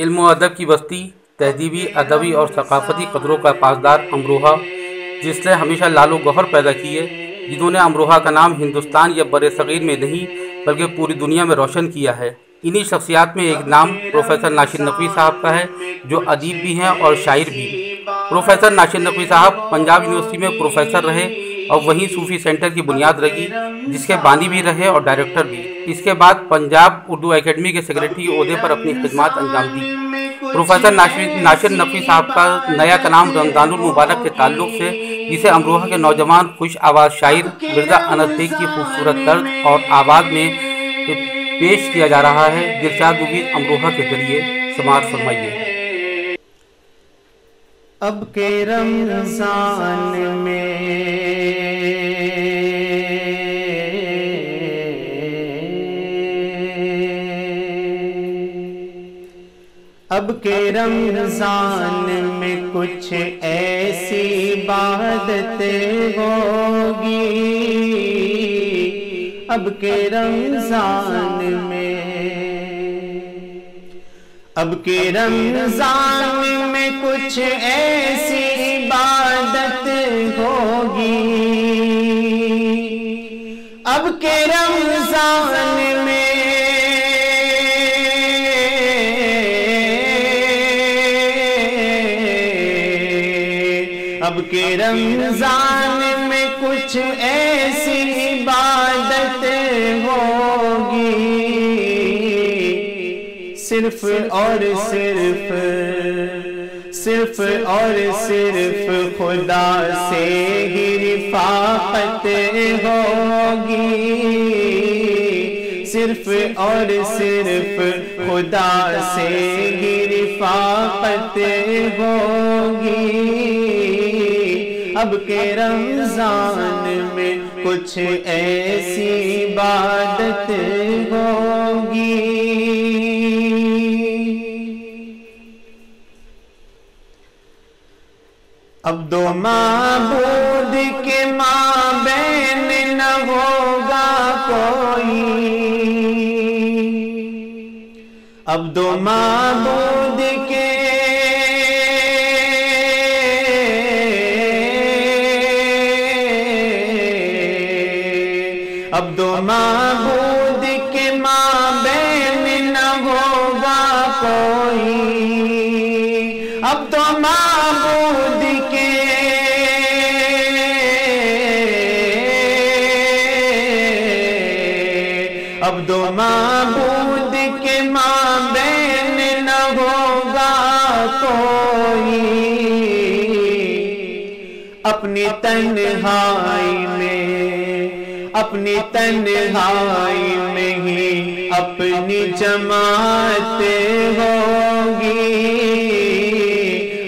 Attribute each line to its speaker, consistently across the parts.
Speaker 1: علم و ادب کی بستی، تہذیبی، ادبی اور ثقافتی قدروں کا پاسدار امروہہ، جس نے ہمیشہ لال و گوہر پیدا کیے، جنہوں نے امروہہ کا نام ہندوستان یا بر صغیر میں نہیں بلکہ پوری دنیا میں روشن کیا ہے۔ انہی شخصیات میں ایک نام پروفیسر ناشر نقوی صاحب کا ہے، جو ادیب بھی ہیں اور شاعر بھی۔ پروفیسر ناشر نقوی صاحب پنجاب یونیورسٹی میں پروفیسر رہے اور وہیں صوفی سینٹر کی بنیاد رکھی، جس کے بانی بھی رہے اور ڈائریکٹر بھی۔ اس کے بعد پنجاب اردو اکیڈمی کے سیکریٹری عہدے پر اپنی خدمات انجام دی۔ پروفیسر ناشر نقوی صاحب کا نیا کلام رمضان المبارک کے تعلق سے، جسے امروہہ کے نوجوان خوش آواز شاعر مرزا انس بیگ کی خوبصورت طرز اور آواز میں پیش کیا جا رہا ہے، دلشاد مبین امروہہ کے ذریعے سماعت فرمائیے۔
Speaker 2: اب کے رمضان میں اب کے رمضان میں کچھ ایسی عبادتیں ہوگی، اب کے رمضان میں، اب کے رمضان میں کچھ ایسی عبادت ہوگی، اب کے رمضان میں، اب کے رمضان میں کچھ ایسی عبادت ہوگی، صرف اور صرف اور صرف خدا سے ہی رفاقت ہوگی، صرف اور صرف خدا سے ہی رفاقت ہوگی، اب کے رمضان میں کچھ ایسی عبادت ہوگی۔ اب دو معبود کے مابین نہ ہوگا کوئی، اب دو معبود کے، اب دو معبود کے مابین نہ ہوگا کوئی، اب دو معبود کے، اب دو معبود کے مابین نہ ہوگا کوئی، اپنی تنہائی میں، اپنی تنہائی میں ہی اپنی جماعت ہوگی،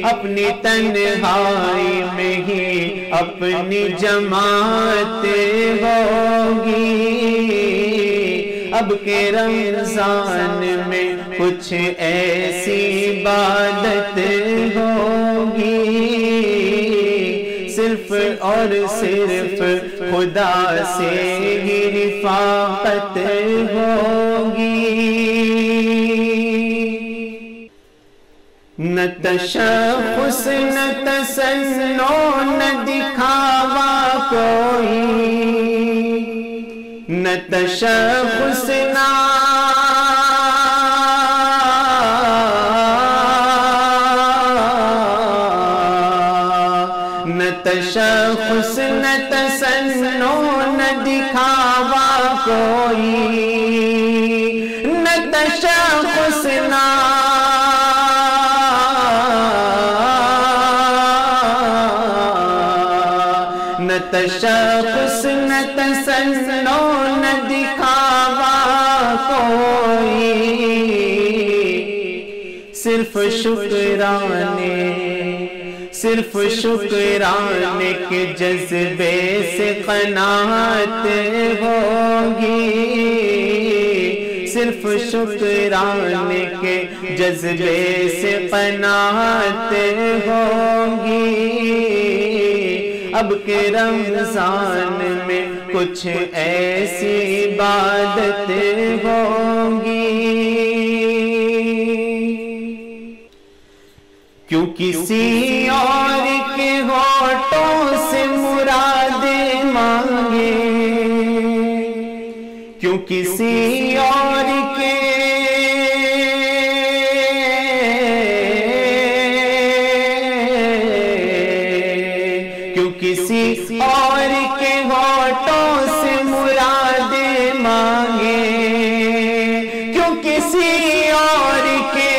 Speaker 2: اپنی تنہائی میں ہی اپنی جماعت ہوگی، اب کے رمضان میں کچھ ایسی عبادت ہوگی، صرف اور صرف خدا سے ہی رفاقت ہوگی، نہ تشخص نہ تصنع نہ دکھاوا کوئی، نہ تشخص نہ تشخص نہ تصنع نہ دکھاوا کوئی، نہ تشخص نہ تشخص نہ تصنع نہ دکھاوا کوئی، صرف شکرانے، صرف شکرانے کے جذبے سے قناعت ہوگی، صرف شکرانے کے جذبے سے قناعت ہوگی، اب کے رمضان میں کچھ ایسی عبادت ہوگی۔ کیوں کسی اور کے ہونٹوں سے مرادیں مانگے، کیوں کسی اور کے کسی اور کے ہونٹوں سے مرادیں مانگے، کیوں کسی اور کے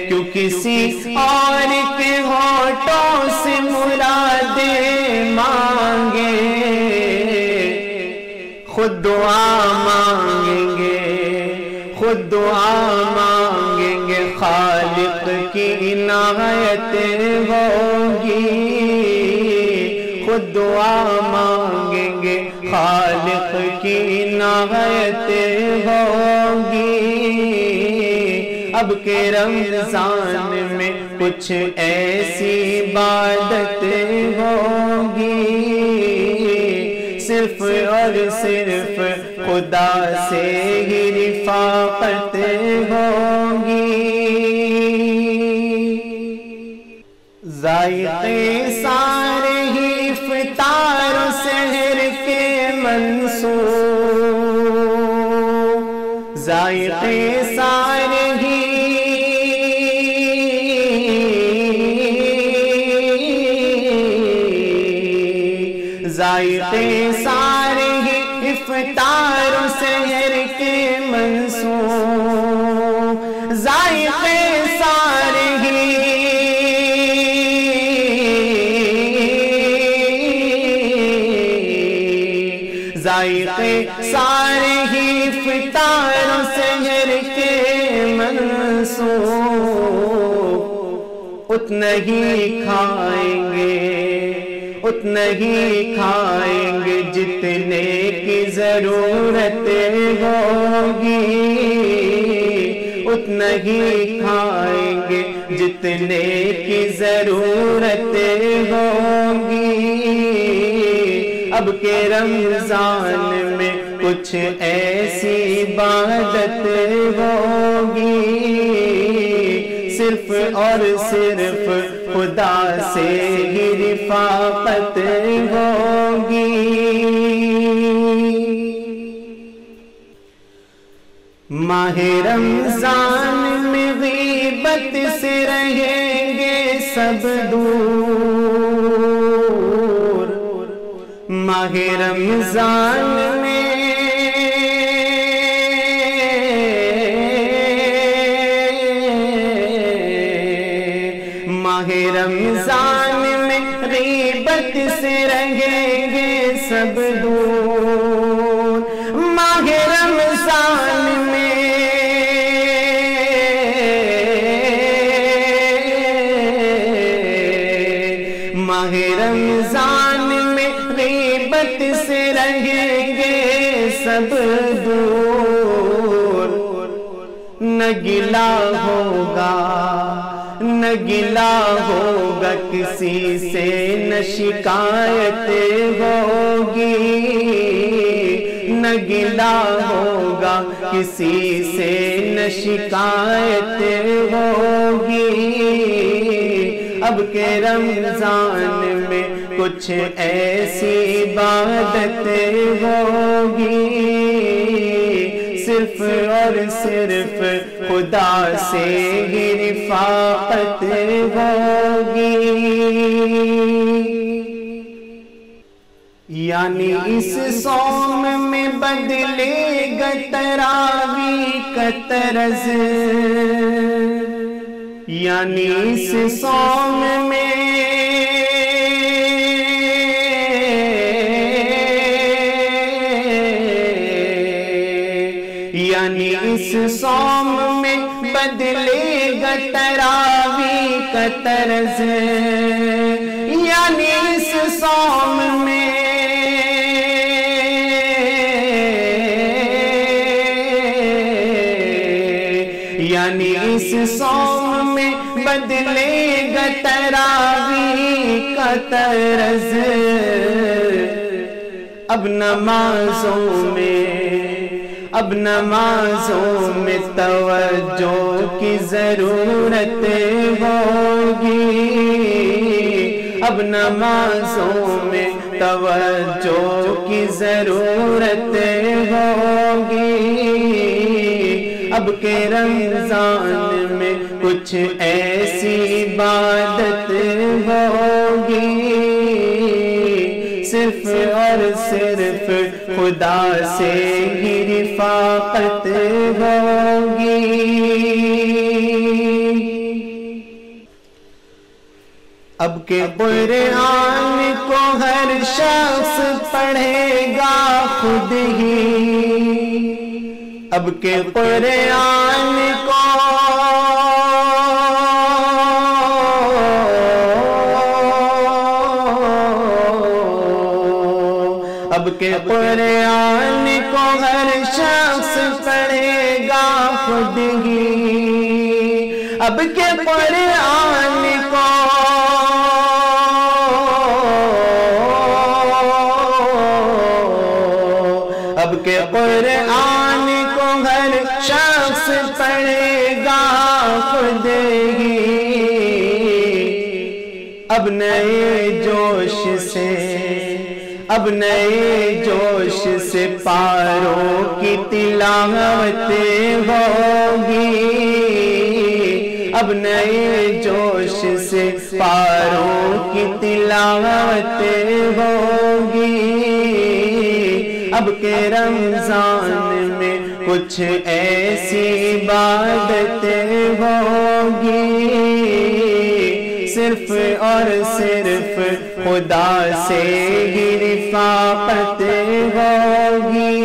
Speaker 2: کیوں کسی اور کے ہونٹوں سے مرادیں مانگے، خود دعا مانگیں گے، خود دعا مانگیں گے، خالق کی عنایتیں ہوں گی، خود دعا مانگیں گے، خالق کی عنایتیں ہوں گی۔ اب کے رمضان میں کچھ ایسی عبادتیں ہوں گی، صرف اور صرف خدا سے ہی رفاقت ہوں گی۔ ذائقے سارے ہی افطار و سحر کے منسوب، ذائقے سارے ہی ذائقے سارے ہی افطار و سحر کے منسوب، ذائقے سارے ہی ذائقے سارے ہی افطار و سحر کے منسوب، اتنا ہی کھائیں گے، اتنا ہی کھائیں گے جتنے کی ضرورت ہوگی، اتنا ہی کھائیں گے جتنے کی ضرورت ہوگی۔ اب کے رمضان میں کچھ ایسی عبادت ہوگی، صرف اور صرف خدا سے ہی رفاقت ہوگی۔ ماہ رمضان میں غیبت سے رہیں گے سب دور، ماہ رمضان میں رمضان میں غیبت سے رہیں گے سب دور، ماہ رمضان میں ماہ رمضان میں غیبت سے رہیں گے سب دور، نہ گلہ ہوگا، نہ گلہ ہوگا کسی سے، نہ شکایت ہوگی، نہ گلہ ہوگا کسی سے، نہ شکایت ہوگی۔ اب کے رمضان میں کچھ ایسی عبادت ہوگی، صرف اور صرف خدا سے ہی رفاقت ہوگی۔ یعنی اس صوم میں بدلے گا تراویح کا طرز، یعنی اس صوم میں یعنی اس صوم میں بدلے گا تراویح کا طرز، یعنی اس صوم میں یعنی اس صوم میں بدلے گا تراویح کا طرز۔ اب نمازوں میں اب نمازوں میں توجہ کی ضرورت ہوگی، اب نمازوں میں توجہ کی ضرورت ہوگی، اب کے رمضان میں کچھ ایسی عبادت ہوگی، صرف اور صرف خدا سے ہی رفاقت ہوگی۔ اب کے قرآن کو ہر شخص پڑھے گا خود ہی، اب کے قرآن کو اب کے قرآن کو ہر شخص پڑھے گا خود ہی، اب کے قرآن کو اب کے قرآن کو ہر شخص پڑھے گا خود ہی، اب نئے جوش سے اب نئے جوش سے پاروں کی تلاوت ہوگی، اب نئے جوش سے پاروں کی تلاوت ہوگی، اب کے رمضان میں کچھ ایسی عبادت ہوگی، صرف اور صرف خدا سے ہی رفاقت ہوگی۔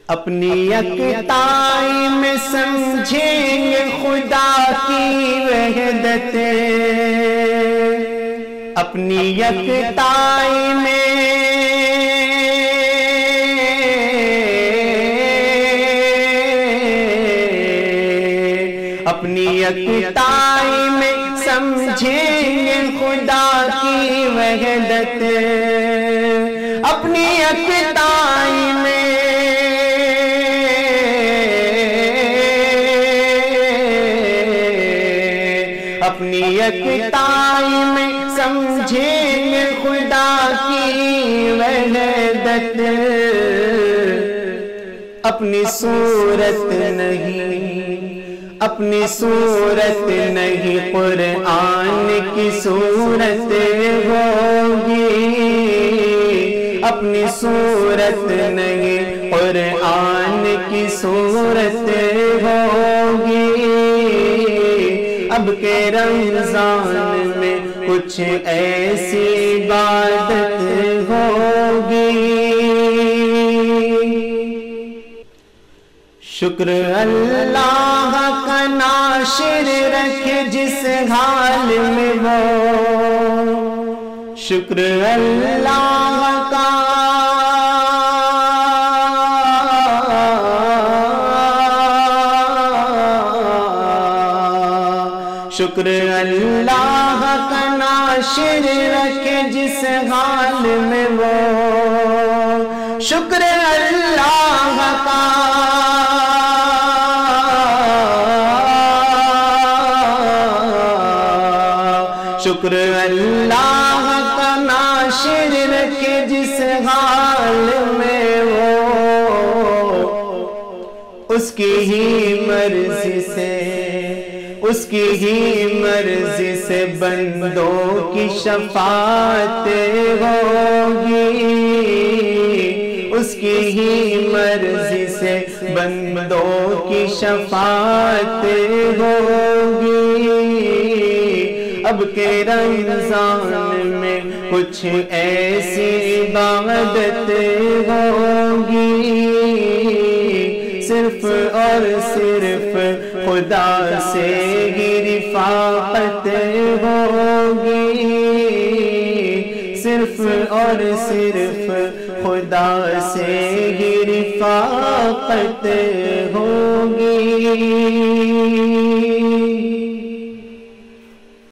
Speaker 2: اپنی یکتائی میں سمجھیں گے خدا کی وحدت، اپنی یکتائی میں اپنی یکتائی میں سمجھیں گے خدا کی وحدت، اپنی یکتائی میں اپنی یکتائی میں سمجھیں گے خدا کی وحدت، اپنی صورت نہیں اپنی صورت نہیں قرآن کی صورت ہوگی، اپنی صورت نہیں قرآن کی صورت ہوگی، اب کے رمضان میں کچھ ایسی عبادت ہوگی۔ شکر اللہ کا ناشر رکھے جس حال میں وہ، شکر اللہ کا شکر اللہ کا ناشر رکھے جس حال میں وہ، شکر اللہ کا شکر اللہ کا ناشر رکھے جس حال میں وہ، اس کی ہی مرضی سے اس کی ہی مرضی سے بندوں کی شفاعت ہوگی، اس کی ہی مرضی سے بندوں کی شفاعت ہوگی، اب کے رمضان میں کچھ ایسی عبادت ہوگی، صرف اور صرف خدا سے ہی رفاقت ہوگی، صرف اور صرف خدا سے ہی رفاقت ہوگی۔